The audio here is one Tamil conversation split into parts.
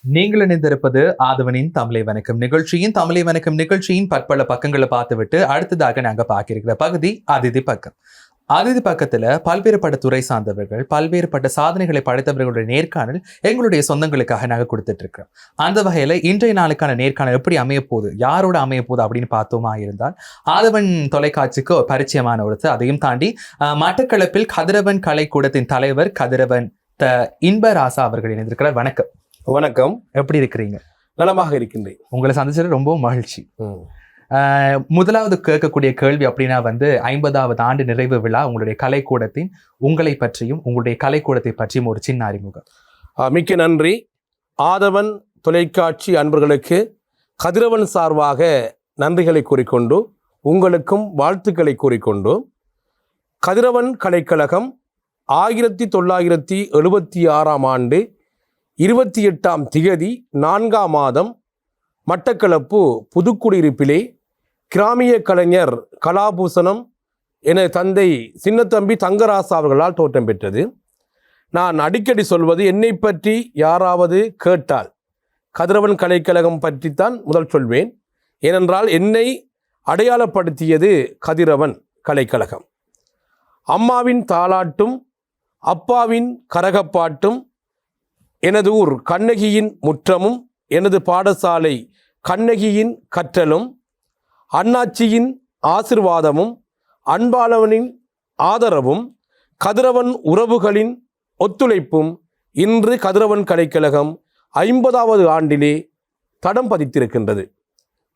நீங்கள் இணைந்திருப்பது ஆதவனின் தமிழை வணக்கம் நிகழ்ச்சியின் பற்பல பக்கங்களை பார்த்துவிட்டு அடுத்ததாக நாங்க பார்க்கிற பகுதி அதிதி பக்கம். அதிதி பக்கத்துல பல்வேறுபட்ட துறை சார்ந்தவர்கள், பல்வேறுபட்ட சாதனைகளை படைத்தவர்களுடைய நேர்காணல் எங்களுடைய சொந்தங்களுக்காக நாங்க கொடுத்துட்டு இருக்கிறோம். அந்த வகையில இன்றைய நாளுக்கான நேர்காணல் எப்படி அமைய போகுது, யாரோட அமைய போகுது அப்படின்னு பார்த்தோமா இருந்தால், ஆதவன் தொலைக்காட்சிக்கு ஒரு பரிச்சயமான ஒருத்தர், அதையும் தாண்டி மட்டக்களப்பில் கதிரவன் கலைக்கூடத்தின் தலைவர் கதிரவன் இன்பராசா அவர்கள் இணைந்திருக்கிறார். வணக்கம். வணக்கம். எப்படி இருக்கிறீங்க? நலமாக இருக்கின்றேன். உங்களை சந்திச்சது ரொம்ப மகிழ்ச்சி. முதலாவது கேட்கக்கூடிய கேள்வி அப்படின்னா 50வது ஆண்டு நிறைவு விழா, உங்களுடைய கலைக்கூடத்தின் உங்களை பற்றியும் உங்களுடைய கலைக்கூடத்தை பற்றியும் ஒரு சின்ன அறிமுகம். மிக்க நன்றி. ஆதவன் தொலைக்காட்சி அன்பர்களுக்கு கதிரவன் சார்பாக நன்றிகளை கூறிக்கொண்டு உங்களுக்கும் வாழ்த்துக்களை கூறிக்கொண்டு, கதிரவன் கலைக்கழகம் 1976 ஆண்டு 28ஆம் திகதி 4ஆம் மாதம் மட்டக்களப்பு புதுக்குடியிருப்பிலே கிராமிய கலைஞர் கலாபூசணம் எனது தந்தை சின்னத்தம்பி தங்கராசா அவர்களால் தோற்றம் பெற்றது. நான் அடிக்கடி சொல்வது, என்னை பற்றி யாராவது கேட்டால் கதிரவன் கலைக்கழகம் பற்றித்தான் முதல் சொல்வேன். ஏனென்றால் என்னை அடையாளப்படுத்தியது கதிரவன் கலைக்கழகம். அம்மாவின் தாலாட்டும் அப்பாவின் கரகப்பாட்டும், எனது ஊர் கண்ணகியின் முற்றமும், எனது பாடசாலை கண்ணகியின் கற்றலும், அண்ணாச்சியின் ஆசிர்வாதமும், அன்பாளவனின் ஆதரவும், கதிரவன் உறவுகளின் ஒத்துழைப்பும் இன்று கதிரவன் கலைக்கழகம் 50வது ஆண்டிலே தடம் பதித்திருக்கின்றது.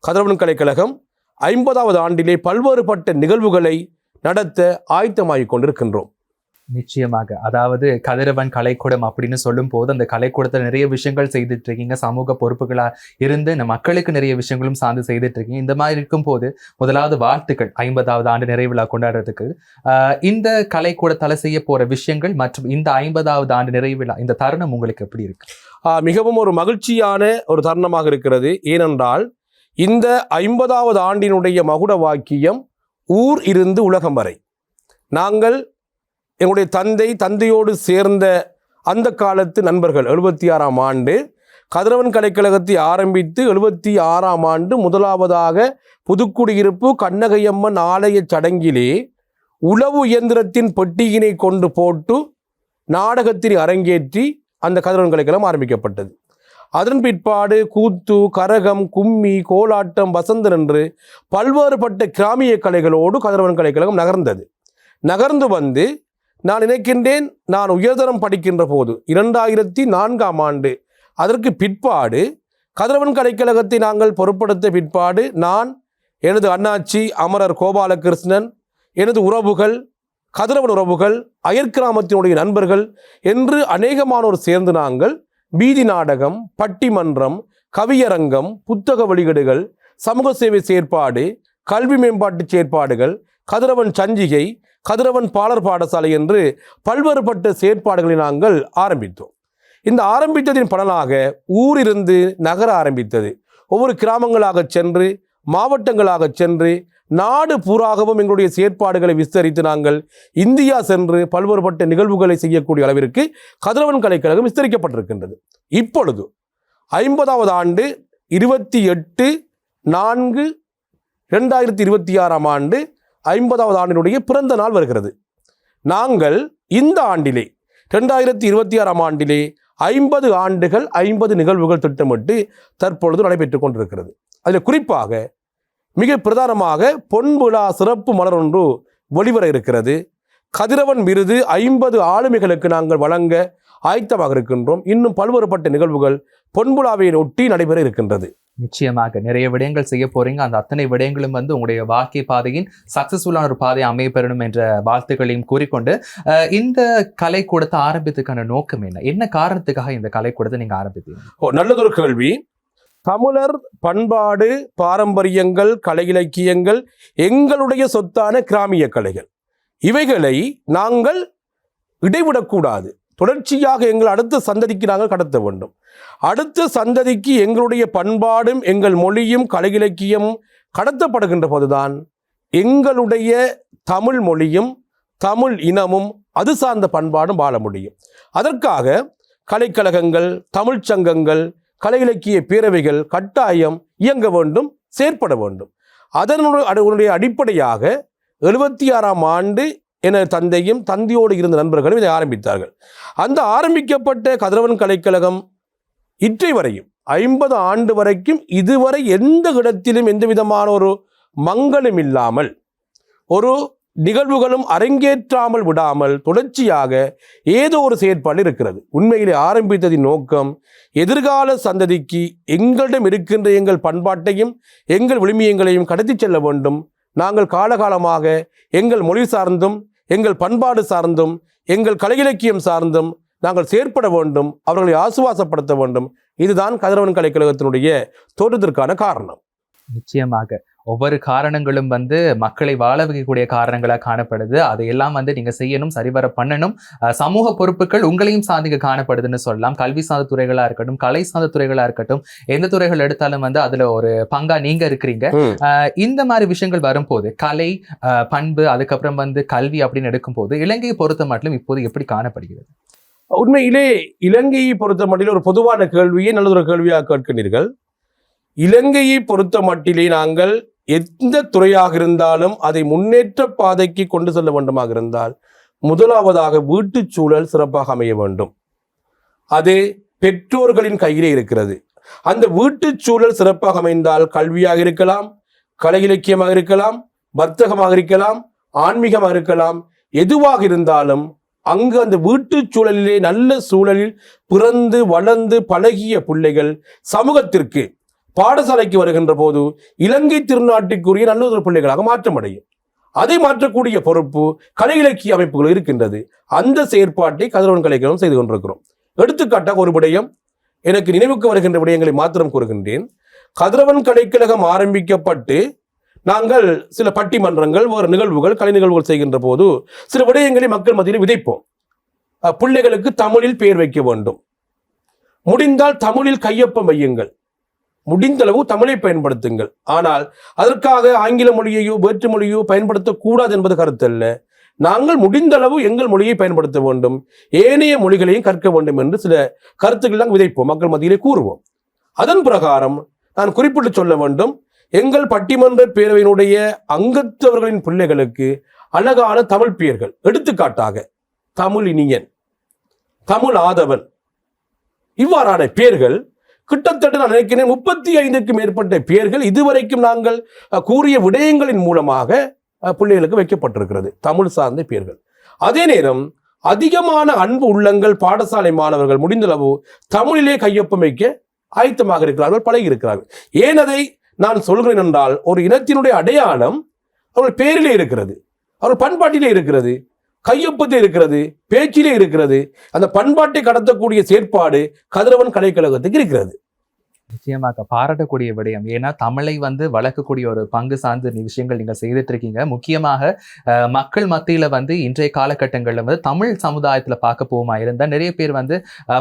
கதிரவன் கலைக்கழகம் 50வது ஆண்டிலே பல்வேறுபட்ட நிகழ்வுகளை நடத்த ஆயத்தமாகிக் கொண்டிருக்கின்றோம். நிச்சயமாக. அதாவது கதிரவன் கலைக்கூடம் அப்படின்னு சொல்லும் போது, அந்த கலைக்கூடத்தில் நிறைய விஷயங்கள் செய்துட்டு இருக்கீங்க. சமூக பொறுப்புகளா இருந்து மக்களுக்கு நிறைய விஷயங்களும் சார்ந்து செய்துட்டு இருக்கீங்க. இந்த மாதிரி இருக்கும் போது முதலாவது வாழ்த்துக்கள் 50வது ஆண்டு நிறைவிழா கொண்டாடுறதுக்கு. இந்த கலைக்கூடத்தால செய்ய போற விஷயங்கள் மற்றும் இந்த 50வது ஆண்டு நிறைவிழா, இந்த தருணம் உங்களுக்கு எப்படி இருக்கு? மிகவும் ஒரு மகிழ்ச்சியான ஒரு தருணமாக இருக்கிறது. ஏனென்றால் இந்த 50வது ஆண்டினுடைய மகுட வாக்கியம் ஊர் இருந்து உலகம் வரை. நாங்கள் எங்களுடைய தந்தையோடு சேர்ந்த அந்த காலத்து நண்பர்கள் 76ஆம் ஆண்டு கதிரவன் கலைக்கழகத்தை ஆரம்பித்து 76ஆம் ஆண்டு முதலாவதாக புதுக்குடியிருப்பு கண்ணகையம்மன் ஆலய சடங்கிலே உளவு இயந்திரத்தின் பெட்டியினை கொண்டு போட்டு நாடகத்தினை அரங்கேற்றி அந்த கதிரவன் கலைக்கழகம் ஆரம்பிக்கப்பட்டது. அதன் பிற்பாடு கூத்து, கரகம், கும்மி, கோலாட்டம், வசந்தன் என்று பல்வேறுபட்ட கிராமிய கலைகளோடு கதிரவன் கலைக்கழகம் நகர்ந்து வந்து, நான் நினைக்கின்றேன், நான் உயர்தரம் படிக்கின்ற போது 2004ஆம் ஆண்டு, அதற்கு பிற்பாடு கதிரவன் கலைக்கழகத்தை நாங்கள் பொறுப்படுத்த பிற்பாடு, நான், எனது அண்ணாச்சி அமரர் கோபாலகிருஷ்ணன், எனது உறவுகள், கதிரவன் உறவுகள், அயற்கிராமத்தினுடைய நண்பர்கள் என்று அநேகமானோர் சேர்ந்து நாங்கள் வீதி நாடகம், பட்டிமன்றம், கவியரங்கம், புத்தக வெளியீடுகள், சமூக சேவை செயற்பாடு, கல்வி மேம்பாட்டு செயற்பாடுகள், கதிரவன் சஞ்சிகை, கதிரவன் பாலர் பாடசாலை என்று பல்வேறுபட்ட செயற்பாடுகளை நாங்கள் ஆரம்பித்தோம். இந்த ஆரம்பித்ததின் பலனாக ஊரிருந்து நகர ஆரம்பித்தது. ஒவ்வொரு கிராமங்களாக சென்று, மாவட்டங்களாக சென்று, நாடு பூராகவும் எங்களுடைய செயற்பாடுகளை விஸ்தரித்து நாங்கள் இந்தியா சென்று பல்வேறுபட்ட நிகழ்வுகளை செய்யக்கூடிய அளவிற்கு கதிரவன் கலைக்கழகம் விஸ்தரிக்கப்பட்டிருக்கின்றது. இப்பொழுது 50வது ஆண்டு 28/4/2026ஆம் ஆண்டு 50வது ஆண்டினுடைய பிறந்த நாள் வருகிறது. நாங்கள் இந்த ஆண்டிலே 2026ஆம் ஆண்டிலே 50 ஆண்டுகள் 50 நிகழ்வுகள் திட்டமிட்டு தற்பொழுது நடைபெற்றுக் கொண்டிருக்கிறது. அதில் குறிப்பாக மிக பிரதானமாக பொன்விழா சிறப்பு மலர் ஒன்று வெளிவர இருக்கிறது. கதிரவன் விருது 50 ஆளுமைகளுக்கு நாங்கள் வழங்க ஆயத்தமாக இருக்கின்றோம். இன்னும் பல்வேறுபட்ட நிகழ்வுகள் பொன்விழாவை ஒட்டி நடைபெற இருக்கின்றது. நிச்சயமாக நிறைய விடயங்கள் செய்ய போறீங்க. அந்த அத்தனை விடயங்களும் உங்களுடைய வாழ்க்கை பாதையின் சக்சஸ்ஃபுல்லான ஒரு பாதையை அமைய பெறணும் என்ற வாழ்த்துக்களையும் கூறிக்கொண்டு, இந்த கலைக்கூடத்தை ஆரம்பித்ததுக்கான நோக்கம் என்ன காரணத்துக்காக இந்த கலைக்கூடத்தை நீங்க ஆரம்பித்தீங்க? நல்லதொரு கேள்வி. தமிழர் பண்பாடு, பாரம்பரியங்கள், கலை இலக்கியங்கள் எங்களுடைய சொத்தான கிராமிய கலைகள், இவைகளை நாங்கள் இடைவிடக்கூடாது. தொடர்ச்சியாக எங்கள் அடுத்த சந்ததிக்கு நாங்கள் கடத்த வேண்டும். அடுத்த சந்ததிக்கு எங்களுடைய பண்பாடும் எங்கள் மொழியும் கலை இலக்கியமும் கடத்தப்படுகின்ற போதுதான் எங்களுடைய தமிழ் மொழியும் தமிழ் இனமும் அது சார்ந்த பண்பாடும் வாழ முடியும். அதற்காக கலைக்கழகங்கள், தமிழ்ச் சங்கங்கள், கலை இலக்கிய பேரவைகள் கட்டாயம் இயங்க வேண்டும், செயற்பட வேண்டும். அதனுடைய அடிப்படையாக 76ஆம் ஆண்டு என தந்தையும் தந்தையோடு இருந்த நண்பர்களும் இதை ஆரம்பித்தார்கள். அந்த ஆரம்பிக்கப்பட்ட கதிரவன் கலைக்கழகம் இற்றை வரையும் 50 ஆண்டு வரைக்கும் இதுவரை எந்த இடத்திலும் எந்த விதமான ஒரு மங்களம் இல்லாமல், ஒரு நிகழ்வுகளும் அரங்கேற்றாமல் விடாமல் தொடர்ச்சியாக ஏதோ ஒரு செயற்பாடு இருக்கிறது. உண்மையிலே ஆரம்பித்ததின் நோக்கம் எதிர்கால சந்ததிக்கு எங்களிடம் இருக்கின்ற எங்கள் பண்பாட்டையும் எங்கள் விழுமியங்களையும் கடத்தி செல்ல வேண்டும். நாங்கள் காலகாலமாக எங்கள் மொழி சார்ந்தும் எங்கள் பண்பாடு சார்ந்தும் எங்கள் கலை இலக்கியம் சார்ந்தும் நாங்கள் செயற்பட வேண்டும், அவர்களை ஆசுவாசப்படுத்த வேண்டும். இதுதான் கதிரவன் கலைக்கழகத்தினுடைய தோற்றத்திற்கான காரணம். நிச்சயமாக ஒவ்வொரு காரணங்களும் மக்களை வாழ வைக்கக்கூடிய காரணங்களா காணப்படுது. அதையெல்லாம் நீங்க செய்யணும், சரிவர பண்ணணும். சமூக பொறுப்புகள் உங்களையும் சார்ந்து காணப்படுதுன்னு சொல்லலாம். கல்வி சார்ந்த துறைகளா இருக்கட்டும், கலை சார்ந்த துறைகளா இருக்கட்டும், எந்த துறைகள் எடுத்தாலும் அதுல ஒரு பங்கா நீங்க இருக்கிறீங்க. இந்த மாதிரி விஷயங்கள் வரும்போது கலை, பண்பு, அதுக்கப்புறம் கல்வி அப்படின்னு எடுக்கும் போது இலங்கையை பொறுத்த மட்டும் இப்போது எப்படி காணப்படுகிறது? உண்மையிலே இலங்கையை பொறுத்த மட்டில் ஒரு பொதுவான கேள்வியை நல்லதொரு கேள்வியாக கேட்கிறீர்கள். இலங்கையை பொறுத்த மட்டிலே நாங்கள் எந்த துறையாக இருந்தாலும் அதை முன்னேற்ற பாதைக்கு கொண்டு செல்ல வேண்டுமாக இருந்தால் முதலாவதாக வீட்டுச் சூழல் சிறப்பாக அமைய வேண்டும். அது பெற்றோர்களின் கையிலே இருக்கிறது. அந்த வீட்டுச் சூழல் சிறப்பாக அமைந்தால் கல்வியாக இருக்கலாம், கலை இலக்கியமாக இருக்கலாம், வர்த்தகமாக இருக்கலாம், ஆன்மீகமாக இருக்கலாம், எதுவாக இருந்தாலும் அங்கு அந்த வீட்டுச் சூழலிலே நல்ல சூழலில் பிறந்து வளர்ந்து பழகிய பிள்ளைகள் சமூகத்திற்கு பாடசாலைக்கு வருகின்ற போது இலங்கை திருநாட்டுக்குரிய நல்ல ஒரு பிள்ளைகளாக மாற்றமடையும். அதை மாற்றக்கூடிய பொறுப்பு கலை இலக்கிய அமைப்புகள் இருக்கின்றது. அந்த செயற்பாட்டை கதிரவன் கலைக்கழகம் செய்து கொண்டிருக்கிறோம். எடுத்துக்காட்டாக ஒரு விடயம் எனக்கு நினைவுக்கு வருகின்ற விடயங்களை மாத்திரம் கூறுகின்றேன். கதிரவன் கலைக்கழகம் ஆரம்பிக்கப்பட்டு நாங்கள் சில பட்டிமன்றங்கள், ஒரு நிகழ்வுகள், கலை நிகழ்வுகள் செய்கின்ற போது சில விடயங்களை மக்கள் மத்தியில் விதைப்போம். பிள்ளைகளுக்கு தமிழில் பெயர் வைக்க வேண்டும், முடிந்தால் தமிழில் கையொப்பம் வையுங்கள், முடிந்தளவு தமிழை பயன்படுத்துங்கள். ஆனால் அதற்காக ஆங்கில மொழியையோ வேற்று மொழியோ பயன்படுத்தக்கூடாது என்பது கருத்தல்ல. நாங்கள் முடிந்தளவு எங்கள் மொழியை பயன்படுத்த வேண்டும், ஏனைய மொழிகளையும் கற்க வேண்டும் என்று சில கருத்துக்கள் நாங்கள் விதைப்போம், மக்கள் மத்தியிலே கூறுவோம். அதன் பிரகாரம் நான் குறிப்பிட்டு சொல்ல வேண்டும், எங்கள் பட்டிமன்ற பேரவையினுடைய அங்கத்தவர்களின் பிள்ளைகளுக்கு அழகான தமிழ் பெயர்கள், எடுத்துக்காட்டாக தமிழ் இனியன், தமிழ் ஆதவன், இவ்வாறான பெயர்கள் கிட்டத்தட்ட நான் நினைக்கிறேன் 35க்கும் மேற்பட்ட பெயர்கள் இதுவரைக்கும் நாங்கள் கூறிய விடயங்களின் மூலமாக பிள்ளைகளுக்கு வைக்கப்பட்டிருக்கிறது, தமிழ் சார்ந்த பெயர்கள். அதே நேரம் அதிகமான அன்பு உள்ளங்கள் பாடசாலை மாணவர்கள் முடிந்தளவு தமிழிலே கையொப்பம் வைக்க ஆயத்தமாக இருக்கிறார்கள், பழகி இருக்கிறார்கள். ஏன் அதை நான் சொல்கிறேன் என்றால், ஒரு இனத்தினுடைய அடையாளம் அவர்கள் பெயரிலே இருக்கிறது, அவர்கள் பண்பாட்டிலே இருக்கிறது, கையொப்பத்தில் இருக்கிறது, பேச்சிலே இருக்கிறது. அந்த பண்பாட்டை கடத்தக்கூடிய செயற்பாடு கதிரவன் கலைக்கழகத்துக்கு இருக்கிறது. நிச்சயமாக பாராட்டக்கூடிய விடயம். ஏன்னா தமிழை வளர்க்கக்கூடிய ஒரு பங்கு சார்ந்த விஷயங்கள் நீங்க செய்துட்டு இருக்கீங்க. முக்கியமாக மக்கள் மத்தியில இன்றைய காலகட்டங்கள்ல தமிழ் சமுதாயத்துல பார்க்க போமா இருந்தா நிறைய பேர்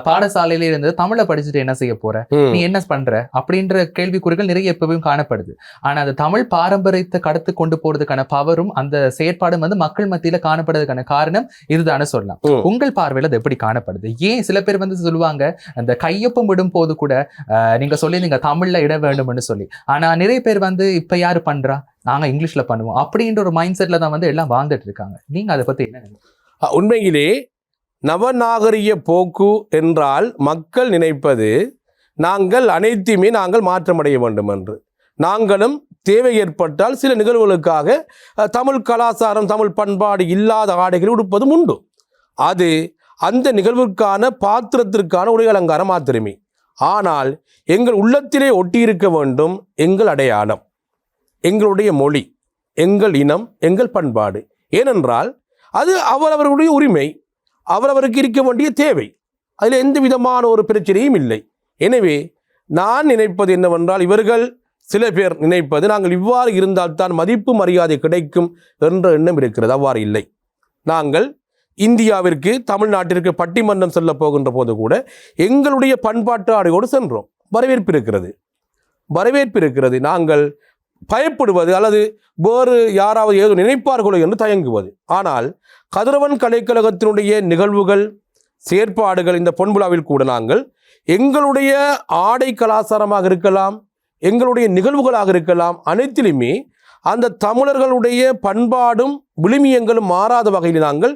பாடசாலையில இருந்து தமிழை படிச்சுட்டு என்ன செய்ய போற, நீ என்ன பண்ற அப்படின்ற கேள்விக்குறிகள் நிறைய எப்பவும் காணப்படுது. ஆனா அந்த தமிழ் பாரம்பரியத்தை கடத்து கொண்டு போறதுக்கான பவரும் அந்த செயற்பாடும் மக்கள் மத்தியில காணப்படுறதுக்கான காரணம் இதுதானே சொல்லலாம். உங்கள் பார்வையில அது எப்படி காணப்படுது? ஏன் சில பேர் சொல்லுவாங்க அந்த கையொப்பம் விடும் போது கூட நீங்க சொல்லி நீங்க தமிழ்ல இட வேண்டும்னு சொல்லி, ஆனா நிறைய பேர் இப்ப யாரு பண்றா, நாங்க இங்கிலீஷ்ல பண்ணுவோம் அப்படின்ற ஒரு மைண்ட் செட்ல தான் எல்லாம் வாழ்ந்துட்டு இருக்காங்க. நீங்க அதை பத்தி என்ன நினைக்கிறீங்க? உண்மையிலே நவநாகரிக போக்கு என்றால் மக்கள் நினைப்பது நாங்கள் அனைத்தையுமே நாங்கள் மாற்றமடைய வேண்டும் என்று. நாங்களும் தேவை ஏற்பட்டால் சில நிகழ்வுகளுக்காக தமிழ் கலாச்சாரம், தமிழ் பண்பாடு இல்லாத ஆடைகளை உடுப்பதும் உண்டு. அது அந்த நிகழ்வுக்கான பாத்திரத்திற்கான உடை அலங்காரம் மாத்திரமே. ஆனால் எங்கள் உள்ளத்திலே ஒட்டியிருக்க வேண்டும் எங்கள் அடையாளம், எங்களுடைய மொழி, எங்கள் இனம், எங்கள் பண்பாடு. ஏனென்றால் அது அவரவர்களுடைய உரிமை, அவரவருக்கு இருக்க வேண்டிய தேவை. அதில் எந்த விதமான ஒரு பிரச்சனையும் இல்லை. எனவே நான் நினைப்பது என்னவென்றால், இவர்கள் சில பேர் நினைப்பது நாங்கள் இவ்வாறு இருந்தால்தான் மதிப்பு மரியாதை கிடைக்கும் என்ற எண்ணம் இருக்கிறது. அவ்வாறு இல்லை. நாங்கள் இந்தியாவிற்கு, தமிழ்நாட்டிற்கு பட்டிமன்றம் செல்ல போகின்ற போது கூட எங்களுடைய பண்பாட்டு ஆடையோடு சென்றோம். வரவேற்பு இருக்கிறது. நாங்கள் பயப்படுவது அல்லது வேறு யாராவது ஏதோ நினைப்பார்களோ என்று தயங்குவது. ஆனால் கதிரவன் கலைக்கழகத்தினுடைய நிகழ்வுகள், செயற்பாடுகள், இந்த பொன்விழாவில் கூட நாங்கள் எங்களுடைய ஆடை கலாச்சாரமாக இருக்கலாம், எங்களுடைய நிகழ்வுகளாக இருக்கலாம், அனைத்திலுமே அந்த தமிழர்களுடைய பண்பாடும் விழுமியங்களும் மாறாத வகையில் நாங்கள்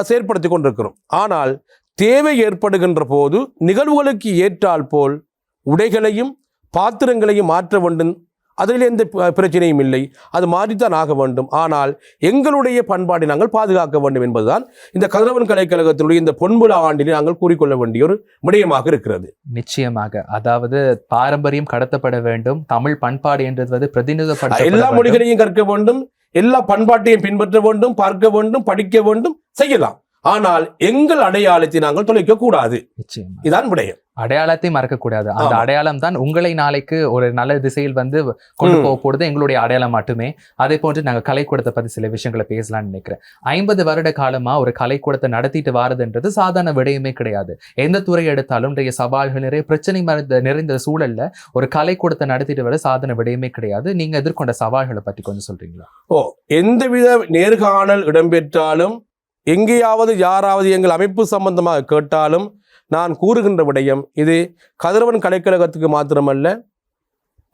செயற்படுத்தி கொண்டிருக்கிறோம். ஆனால் தேவை ஏற்படுகின்ற போது நிகழ்வுகளுக்கு ஏற்றால் போல் உடைகளையும் பாத்திரங்களையும் மாற்ற வேண்டும். அதில் எந்த பிரச்சனையும் இல்லை, அது மாற்றித்தான் ஆக வேண்டும். ஆனால் எங்களுடைய பண்பாட்டை நாங்கள் பாதுகாக்க வேண்டும் என்பதுதான் இந்த கதிரவன் கலைக்கழகத்தினுடைய இந்த பொன்விழா ஆண்டில் நாங்கள் கூறிக்கொள்ள வேண்டிய ஒரு விடயமாக இருக்கிறது. நிச்சயமாக, அதாவது பாரம்பரியம் கடத்தப்பட வேண்டும், தமிழ் பண்பாடு என்றது பிரதிநிதித்துவப்படுத்த எல்லா மொழிகளையும் கற்க வேண்டும், எல்லா பண்பாட்டையும் பின்பற்ற வேண்டும், பார்க்க வேண்டும், படிக்க வேண்டும், செய்யலாம். ஆனால் எங்கள் அடையாளத்தை நாங்கள் தொலைக்க கூடாது. நிச்சயமா, இதான் விடயம். அடையாளத்தை மறக்கக்கூடாது. அந்த அடையாளம் தான் உங்களை நாளைக்கு ஒரு நல்ல திசையில் கொண்டு போக போடுது, எங்களுடைய அடையாளம் மட்டுமே. அதே போன்று நாங்கள் கலைக்கூடத்தை பத்தி சில விஷயங்களை பேசலாம்னு நினைக்கிறேன். 50 வருட காலமா ஒரு கலைக்கூடத்தை நடத்திட்டு வாரதுன்றது சாதாரண விடயமே கிடையாது. எந்த துறை எடுத்தாலும் இன்றைய சவால்கள் நிறைய பிரச்சனை நிறைந்த சூழல்ல ஒரு கலைக்கூடத்தை நடத்திட்டு வர சாதாரண விடயமே கிடையாது. நீங்க எதிர்கொண்ட சவால்களை பற்றி கொஞ்சம் சொல்றீங்களா? எந்தவித நேர்காணல் இடம்பெற்றாலும், எங்கேயாவது யாராவது எங்கள் அமைப்பு சம்பந்தமாக கேட்டாலும் நான் கூறுகின்ற விடயம் இது கதிரவன் கலைக்கழகத்துக்கு மாத்திரமல்ல,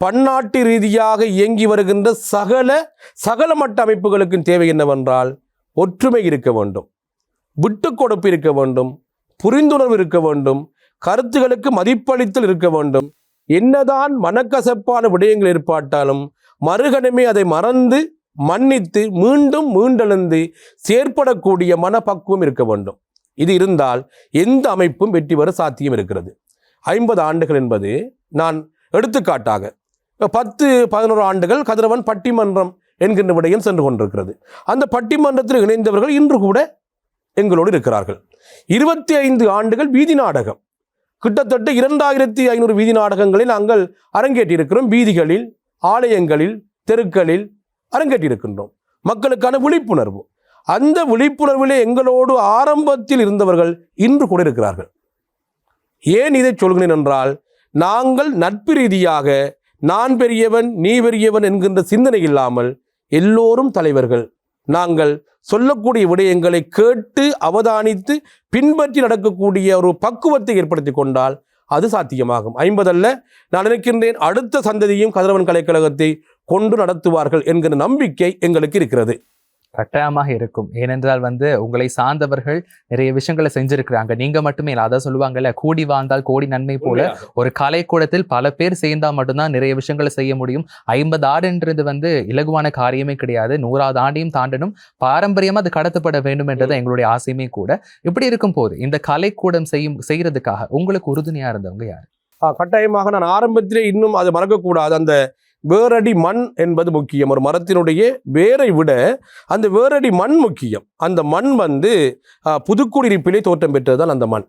பன்னாட்டு ரீதியாக இயங்கி வருகின்ற சகல மட்ட அமைப்புகளுக்கும் தேவை என்னவென்றால் ஒற்றுமை இருக்க வேண்டும், விட்டு கொடுப்பு இருக்க வேண்டும், புரிந்துணர்வு இருக்க வேண்டும், கருத்துகளுக்கு மதிப்பளித்தல் இருக்க வேண்டும். என்னதான் மனக்கசப்பான விடயங்கள் ஏற்பட்டாலும் மறுகணமே அதை மறந்து மன்னித்து மீண்டும் மீண்டெழுந்து செயற்படக்கூடிய மனப்பக்குவம் இருக்க வேண்டும். இது இருந்தால் எந்த அமைப்பும் வெற்றி பெற சாத்தியம் இருக்கிறது. 50 ஆண்டுகள் என்பது, நான் எடுத்துக்காட்டாக 10-11 ஆண்டுகள் கதிரவன் பட்டிமன்றம் என்கின்ற விடயம் சென்று கொண்டிருக்கிறது. அந்த பட்டிமன்றத்தில் இணைந்தவர்கள் இன்று கூட எங்களோடு இருக்கிறார்கள். 25 ஆண்டுகள் வீதி நாடகம், கிட்டத்தட்ட 2500 வீதி நாடகங்களை நாங்கள் அரங்கேற்றியிருக்கிறோம். வீதிகளில், ஆலயங்களில், தெருக்களில் அரங்கேற்றியிருக்கின்றோம். மக்களுக்கான விழிப்புணர்வு, அந்த விழிப்புணர்விலே எங்களோடு ஆரம்பத்தில் இருந்தவர்கள் இன்று கூட இருக்கிறார்கள். ஏன் இதை சொல்கிறேன் என்றால், நாங்கள் நட்பு ரீதியாக நான் பெரியவன் நீ பெரியவன் என்கின்ற சிந்தனை இல்லாமல் எல்லோரும் தலைவர்கள். நாங்கள் சொல்லக்கூடிய விடயங்களை கேட்டு அவதானித்து பின்பற்றி நடக்கக்கூடிய ஒரு பக்குவத்தை ஏற்படுத்தி கொண்டால் அது சாத்தியமாகும். 50 அல்ல, நான் நினைக்கின்றேன் அடுத்த சந்ததியும் கதிரவன் கலைக்கழகத்தை கொண்டு நடத்துவார்கள் என்கிற நம்பிக்கை எங்களுக்கு இருக்கிறது. கட்டாயமாக இருக்கும். ஏனென்றால் உங்களை சார்ந்தவர்கள் நிறைய விஷயங்களை செஞ்சிருக்கிறாங்க. நீங்க மட்டுமே இல்லை, அதான் சொல்லுவாங்கல்ல, கூடி வாழ்ந்தால் கோடி நன்மை போல ஒரு கலைக்கூடத்தில் பல பேர் சேர்ந்தா மட்டும்தான் நிறைய விஷயங்களை செய்ய முடியும். 50 ஆண்டுன்றது இலகுவான காரியமே கிடையாது. 100வது ஆண்டையும் தாண்டணும், பாரம்பரியமா அது கடத்தப்பட வேண்டும் என்றது எங்களுடைய ஆசையுமே கூட. இப்படி இருக்கும் போது இந்த கலைக்கூடம் செய்யறதுக்காக உங்களுக்கு உறுதுணையா இருந்தவங்க யாரு? கட்டாயமாக நான் ஆரம்பத்திலே இன்னும் அதை மறக்கக்கூடாது. அந்த வேரடி மண் என்பது முக்கியம். ஒரு மரத்தினுடைய வேரை விட அந்த வேரடி மண் முக்கியம். அந்த மண் புதுக்குடியிருப்பிலே தோற்றம் பெற்றதுதான் அந்த மண்.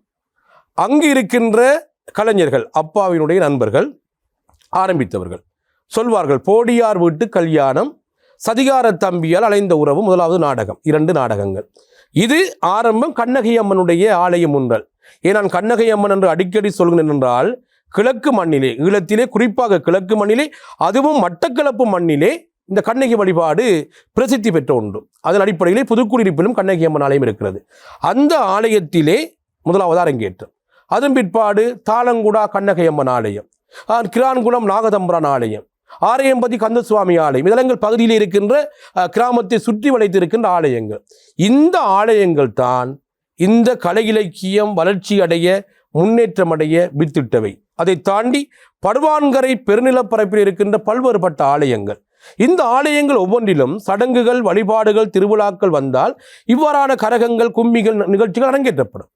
அங்கு இருக்கின்ற கலைஞர்கள், அப்பாவினுடைய நண்பர்கள் ஆரம்பித்தவர்கள். சொல்வார்கள், போடியார் வீட்டு கல்யாணம், சதிகார தம்பியால் அலைந்த உறவு முதலாவது நாடகம், 2 நாடகங்கள். இது ஆரம்பம் கண்ணகி அம்மனுடைய ஆலயம் உண்டல். ஏன் நான் கண்ணகி அம்மன் என்று அடிக்கடி சொல்கிறேன் என்றால், கிழக்கு மண்ணிலே, ஈழத்திலே குறிப்பாக கிழக்கு மண்ணிலே, அதுவும் மட்டக்களப்பு மண்ணிலே இந்த கண்ணகி வழிபாடு பிரசித்தி பெற்ற உண்டு. அதன் அடிப்படையிலே புதுக்குடியிருப்பிலும் கண்ணகி அம்மன் ஆலயம் இருக்கிறது. அந்த ஆலயத்திலே முதலாவது அரங்கேற்றம். அதன் பிற்பாடு தாளங்குடா கண்ணகி அம்மன் ஆலயம், கிரான்குளம் நாகதம்பரான் ஆலயம், ஆரையம்பதி கந்தசுவாமி ஆலயம், இதெல்லாம் எங்கள் பகுதியில் இருக்கின்ற கிராமத்தை சுற்றி வளைத்திருக்கின்ற ஆலயங்கள். இந்த ஆலயங்கள் தான் இந்த கலை இலக்கியம் வளர்ச்சி அடைய, முன்னேற்றம் அடைய வித்திட்டவை. அதை தாண்டி படுவான்கரை பெருநிலப்பரப்பில் இருக்கின்ற பல்வேறுபட்ட ஆலயங்கள். இந்த ஆலயங்கள் ஒவ்வொன்றிலும் சடங்குகள், வழிபாடுகள், திருவிழாக்கள் வந்தால் இவ்வாறான கரகங்கள், கும்மிகள் நிகழ்ச்சிகள் அரங்கேற்றப்படும்.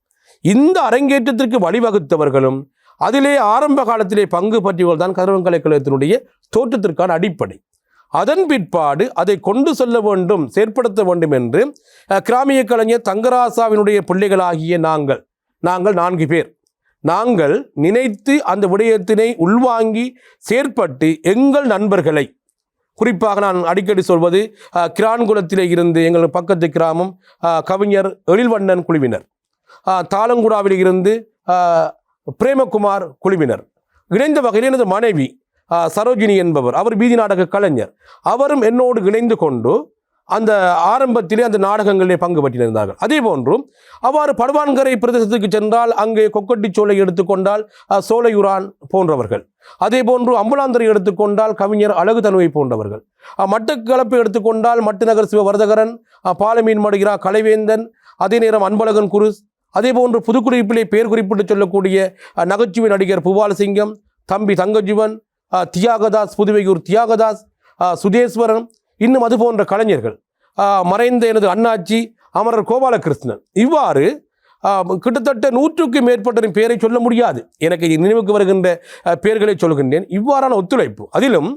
இந்த அரங்கேற்றத்திற்கு வழிவகுத்தவர்களும் அதிலே ஆரம்ப காலத்திலே பங்கு பற்றியவர்கள் தான் கதிரவன் கலைக்கழகத்தினுடைய தோற்றத்திற்கான அடிப்படை. அதன் பிற்பாடு அதை கொண்டு செல்ல வேண்டும், செயற்படுத்த வேண்டும் என்று கிராமிய கலைஞர் தங்கராசாவினுடைய பிள்ளைகளாகிய நாங்கள் 4 பேர் நாங்கள் நினைத்து அந்த விடயத்தினை உள்வாங்கி செயற்பட்டு எங்கள் நண்பர்களை, குறிப்பாக நான் அடிக்கடி சொல்வது, கிரான்குளத்திலே இருந்து எங்கள் பக்கத்து கிராமம் கவிஞர் எழில்வண்ணன் குழுவினர், தாளங்குடாவில் இருந்து பிரேமகுமார் குழுவினர், இணைந்த வகையில் எனது மனைவி சரோஜினி என்பவர், அவர் வீதி நாடக கலைஞர், அவரும் என்னோடு இணைந்து கொண்டு அந்த ஆரம்பத்திலே அந்த நாடகங்களிலே பங்கு பற்றியிருந்தார்கள். அதே போன்றும் அவ்வாறு படுவான்கரை பிரதேசத்துக்கு சென்றால் அங்கே கொக்கட்டிச்சோலை எடுத்துக்கொண்டால் சோலையுரான் போன்றவர்கள், அதே போன்று அம்புலாந்தரை எடுத்துக்கொண்டால் கவிஞர் அழகு தனுவை போன்றவர்கள், மட்டக்களப்பை எடுத்துக்கொண்டால் மட்டுநகர் சிவவரதகரன், பாலமீன் மடுகிறா கலைவேந்தன், அதே நேரம் அன்பழகன் குருஸ், அதே போன்று புதுக்குடிப்பிலே பெயர் குறிப்பிட்டு சொல்லக்கூடிய நகைச்சுவை நடிகர் புவாலசிங்கம், தம்பி தங்கஜீவன், தியாகதாஸ், புதுவையூர் தியாகதாஸ், சுதேஸ்வரன், இன்னும் அது போன்ற கலைஞர்கள், மறைந்த எனது அண்ணாச்சி அமரர் கோபாலகிருஷ்ணன், இவ்வாறு கிட்டத்தட்ட 100க்கும் மேற்பட்டரின் பெயரை சொல்ல முடியாது, எனக்கு நினைவுக்கு வருகின்ற பெயர்களை சொல்கின்றேன். இவ்வாறான ஒத்துழைப்பு, அதிலும்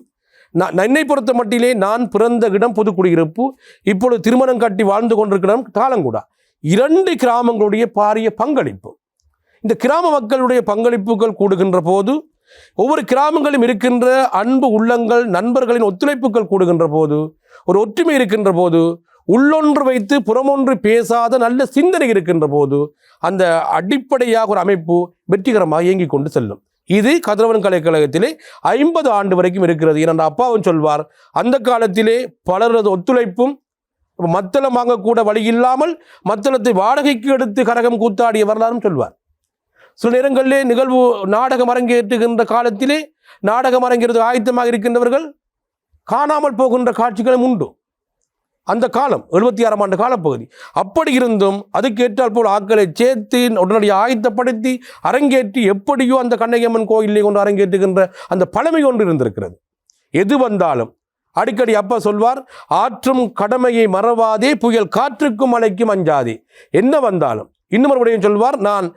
என்னை பொறுத்த மட்டிலே நான் பிறந்த இடம் புதுக்குடியிருப்பு, இப்பொழுது திருமணம் கட்டி வாழ்ந்து கொண்டிருக்கிற காலங்கூடா, 2 கிராமங்களுடைய பாரிய பங்களிப்பு. இந்த கிராம மக்களுடைய பங்களிப்புகள் கூடுகின்ற போது, ஒவ்வொரு கிராமங்களும் இருக்கின்ற அன்பு உள்ளங்கள் நண்பர்களின் ஒத்துழைப்புகள் கூடுகின்ற போது, ஒரு ஒற்றுமை இருக்கின்ற போது, உள்ளொன்று வைத்து புறமொன்று பேசாத நல்ல சிந்தனை இருக்கின்ற போது, அந்த அடிப்படையாக ஒரு அமைப்பு வெற்றிகரமாக இயங்கிக் கொண்டு செல்லும். இது கதிரவன் கலைக்கழகத்திலே 50 ஆண்டு வரைக்கும் இருக்கிறது. என்ற அப்பாவும் சொல்வார், அந்த காலத்திலே பலரது ஒத்துழைப்பும், மத்தளம் வாங்கக்கூட வழி இல்லாமல் மத்தளத்தை வாடகைக்கு எடுத்து கரகம் கூத்தாடிய வரலாறும் சொல்வார். சில நேரங்களிலே நிகழ்வு நாடகம் அரங்கேற்றுகின்ற காலத்திலே நாடகம் அரங்கிறது ஆயத்தமாக இருக்கின்றவர்கள் காணாமல் போகின்ற காட்சிகளும் உண்டு. அந்த காலம் 76ஆம் ஆண்டு காலப்பகுதி. அப்படி இருந்தும் அதுக்கு ஏற்றால் போல் ஆட்களை சேர்த்து உடனடியாக ஆயத்தப்படுத்தி அரங்கேற்றி எப்படியோ அந்த கண்ணகியம்மன் கோயிலை கொண்டு அரங்கேற்றுகின்ற அந்த பழமை ஒன்று இருந்திருக்கிறது. எது வந்தாலும் அடிக்கடி அப்பா சொல்வார், ஆற்றும் கடமையை மறவாதே, புயல் காற்றுக்கும் மழைக்கும் அஞ்சாதே. என்ன வந்தாலும் இன்னும் மறுபடியும் சொல்வார், நான்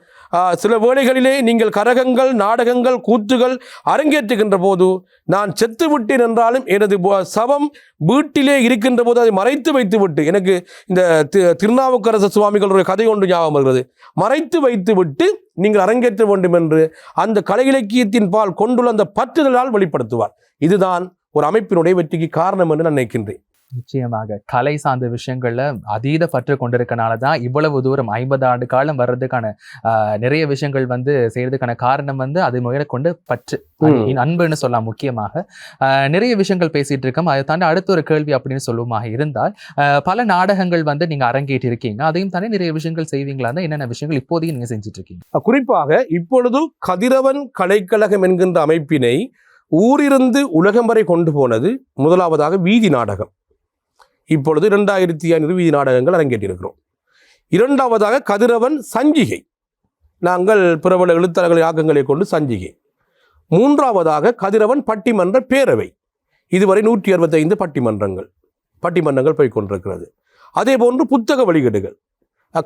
சில வேளைகளிலே நீங்கள் கரகங்கள் நாடகங்கள் கூத்துகள் அரங்கேற்றுகின்ற போது நான் செத்து விட்டேன் என்றாலும் எனது சவம் வீட்டிலே இருக்கின்ற போது அதை மறைத்து வைத்து விட்டு, எனக்கு இந்த திருநாவுக்கரசு சுவாமிகளுடைய கதை ஒன்று ஞாபகம் வருகிறது, மறைத்து வைத்து விட்டு நீங்கள் அரங்கேற்ற வேண்டும் என்று அந்த கலை இலக்கியத்தின் பால் கொண்டுள்ள அந்த பற்றுதலால் வெளிப்படுத்துவார். இதுதான் ஒரு அமைப்பினுடைய வெற்றிக்கு காரணம் என்று நான் நினைக்கின்றேன். நிச்சயமாக கலை சார்ந்த விஷயங்கள்ல அதீத பற்று கொண்டிருக்கனால தான் இவ்வளவு தூரம் 50 ஆண்டு காலம் வர்றதுக்கான நிறைய விஷயங்கள் செய்யறதுக்கான காரணம் அது முயல கொண்டு பற்று, அன்புன்னு சொல்லலாம். முக்கியமாக நிறைய விஷயங்கள் பேசிட்டு இருக்கோம். அதை தாண்டி அடுத்த ஒரு கேள்வி அப்படின்னு சொல்லுவமாக இருந்தால், பல நாடகங்கள் நீங்க அரங்கேற்றி இருக்கீங்க, அதையும் தானே நிறைய விஷயங்கள் செய்வீங்களா? என்னென்ன விஷயங்கள் இப்போதையும் நீங்க செஞ்சுட்டு இருக்கீங்க? குறிப்பாக இப்பொழுது கதிரவன் கலைக்கழகம் என்கின்ற அமைப்பினை ஊரிருந்து உலகம் வரை கொண்டு போனது முதலாவதாக வீதி நாடகம். இப்பொழுது 2500 வீதி நாடகங்கள் அரங்கேற்றிருக்கிறோம். 2வதாக கதிரவன் சஞ்சிகை, நாங்கள் பிரபல எழுத்தாளர்களின் ஆக்கங்களை கொண்டு சஞ்சிகை. 3வதாக கதிரவன் பட்டிமன்ற பேரவை, இதுவரை 165 பட்டிமன்றங்கள் போய்கொண்டிருக்கிறது. அதே போன்று புத்தக வெளியீடுகள்,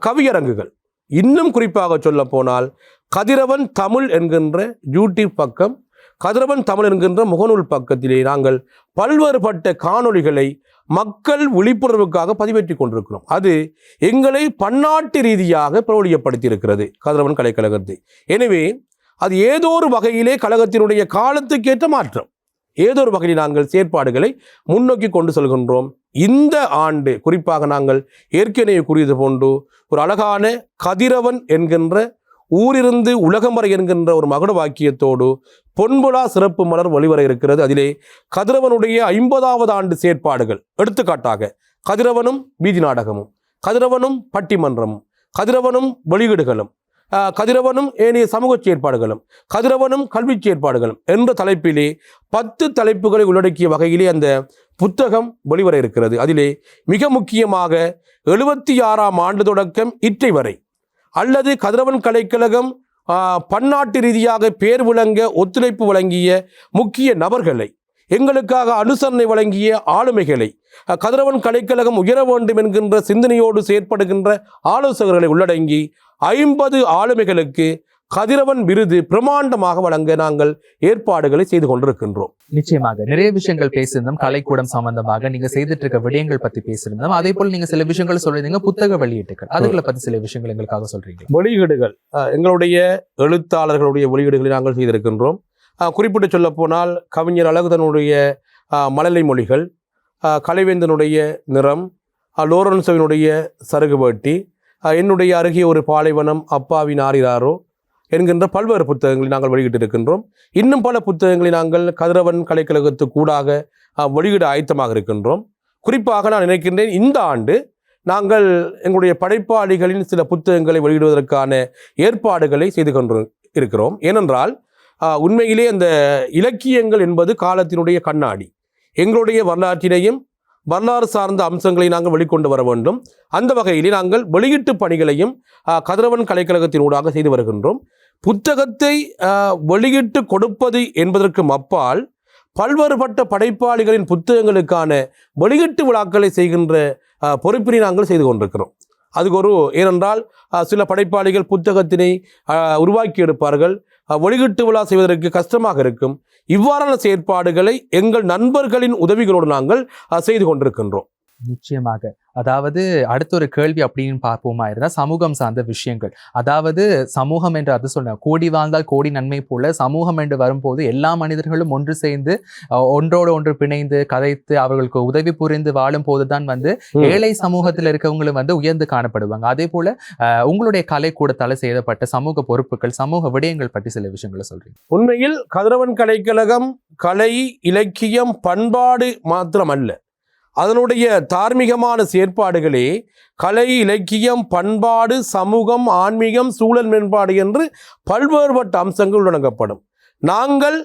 கவியரங்குகள், இன்னும் குறிப்பாக சொல்ல போனால் கதிரவன் தமிழ் என்கின்ற யூடியூப் பக்கம், கதிரவன் தமிழ் என்கின்ற முகநூல் பக்கத்திலே நாங்கள் பல்வேறுபட்ட காணொளிகளை மக்கள் விழிப்புணர்வுக்காக பதிவேற்றி கொண்டிருக்கிறோம். அது எங்களை பன்னாட்டு ரீதியாக பிரபலியப்படுத்தி இருக்கிறது கதிரவன் கலைக்கழகத்தை. எனவே அது ஏதோ ஒரு வகையிலே கழகத்தினுடைய காலத்துக்கேற்ற மாற்றம், ஏதோ ஒரு வகையில் நாங்கள் செயற்பாடுகளை முன்னோக்கி கொண்டு செல்கின்றோம். இந்த ஆண்டு குறிப்பாக நாங்கள் ஏற்கனவே கூறியது போன்று ஒரு அழகான கதிரவன் என்கின்ற ஊரிருந்து உலகம் வரை என்கின்ற ஒரு மகுட வாக்கியத்தோடு பொன்புலா சிறப்பு மலர் வெளிவர இருக்கிறது. அதிலே கதிரவனுடைய 50வது ஆண்டு செயற்பாடுகள், எடுத்துக்காட்டாக கதிரவனும் வீதி நாடகமும், கதிரவனும் பட்டிமன்றமும், கதிரவனும் வெளியீடுகளும், கதிரவனும் ஏனைய சமூக செயற்பாடுகளும், கதிரவனும் கல்வி செயற்பாடுகளும் என்ற தலைப்பிலே 10 தலைப்புகளை உள்ளடக்கிய வகையிலே அந்த புத்தகம் வெளிவர இருக்கிறது. அதிலே மிக முக்கியமாக 76ஆம் ஆண்டு தொடக்கம் இற்றை வரை அல்லது கதிரவன் கலைக்கழகம் பன்னாட்டு ரீதியாக பேர் விளங்க ஒத்துழைப்பு வழங்கிய முக்கிய நபர்களை, எங்களுக்காக அனுசரணை வழங்கிய ஆளுமைகளை, கதிரவன் கலைக்கழகம் உயர வேண்டும் என்கின்ற சிந்தனையோடு செயற்படுகின்ற ஆலோசகர்களை உள்ளடங்கி 50 ஆளுமைகளுக்கு கதிரவன் விருது பிரமாண்டமாக வழங்க நாங்கள் ஏற்பாடுகளை செய்து கொண்டிருக்கின்றோம். நிச்சயமாக நிறைய விஷயங்கள் பேசியிருந்தோம். கலைக்கூடம் சம்பந்தமாக நீங்க செய்துட்டு இருக்க விடயங்கள் பத்தி பேசியிருந்தோம். அதே போல நீங்க சில விஷயங்கள் சொல்றீங்க, புத்தக வெளியீட்டுகள், அதுகளை பத்தி சில விஷயங்கள் எங்களுக்காக சொல்றீங்க. வெளியீடுகள், எங்களுடைய எழுத்தாளர்களுடைய வெளியீடுகளை நாங்கள் செய்திருக்கின்றோம். குறிப்பிட்டு சொல்ல போனால் கவிஞர் அழகுதனுடைய மழலை மொழிகள், கலைவேந்தனுடைய நிறம், லோரன்சோவினுடைய சருகுவேட்டி, என்னுடைய அருகே ஒரு பாலைவனம், அப்பாவின் ஆரிராரோ என்கின்ற பல்வேறு புத்தகங்களை நாங்கள் வெளியிட்டிருக்கின்றோம். இன்னும் பல புத்தகங்களை நாங்கள் கதிரவன் கலைக்கழகத்துக்கு கூடாக வெளியிட ஆயத்தமாக இருக்கின்றோம். குறிப்பாக நான் நினைக்கின்றேன் இந்த ஆண்டு நாங்கள் எங்களுடைய படைப்பாளிகளின் சில புத்தகங்களை வெளியிடுவதற்கான ஏற்பாடுகளை செய்து கொண்டு இருக்கிறோம். ஏனென்றால் உண்மையிலே அந்த இலக்கியங்கள் என்பது காலத்தினுடைய கண்ணாடி. எங்களுடைய வரலாற்றினையும் வரலாறு சார்ந்த அம்சங்களை நாங்கள் வெளிக்கொண்டு வர வேண்டும். அந்த வகையிலே நாங்கள் வெளியீட்டு பணிகளையும் கதிரவன் கலைக்கழகத்தினூடாக செய்து வருகின்றோம். புத்தகத்தை வெளியிட்டு கொடுப்பது என்பதற்கு அப்பால் பல்வேறுபட்ட படைப்பாளிகளின் புத்தகங்களுக்கான வெளியீட்டு விழாக்களை செய்கின்ற பொறுப்பினை நாங்கள் செய்து கொண்டிருக்கிறோம். அதுக்கு ஏனென்றால் சில படைப்பாளிகள் புத்தகத்தினை உருவாக்கி எடுப்பார்கள், வெளியீட்டு விழா செய்வதற்கு கஷ்டமாக இருக்கும். இவ்வாறான செயற்பாடுகளை எங்கள் நண்பர்களின் உதவிகளோடு நாங்கள் செய்து கொண்டிருக்கின்றோம். நிச்சயமாக. அதாவது அடுத்த ஒரு கேள்வி அப்படின்னு பார்ப்போமா இருந்தால் சமூகம் சார்ந்த விஷயங்கள். அதாவது சமூகம் என்று அது சொன்ன கோடி வாழ்ந்தால் கோடி நன்மை போல சமூகம் என்று வரும்போது எல்லா மனிதர்களும் ஒன்று சேர்ந்து ஒன்றோடு ஒன்று பிணைந்து கதைத்து அவர்களுக்கு உதவி புரிந்து வாழும் போதுதான் ஏழை சமூகத்தில் இருக்கவங்களும் உயர்ந்து காணப்படுவாங்க. அதே போல உங்களுடைய கலை கூடத்தால் செய்யப்பட்ட சமூக பொறுப்புகள் சமூக விடயங்கள் பற்றி சில விஷயங்களை சொல்றீங்க. உண்மையில் கதிரவன் கலைக்கழகம் கலை இலக்கியம் பண்பாடு மாத்திரமல்ல, அதனுடைய தார்மீகமான செயற்பாடுகளே கலை இலக்கியம் பண்பாடு சமூகம் ஆன்மீகம் சூழல் மேம்பாடு என்று பல்வேறுபட்ட அம்சங்கள் உள்ளடங்கப்படும். நாங்கள்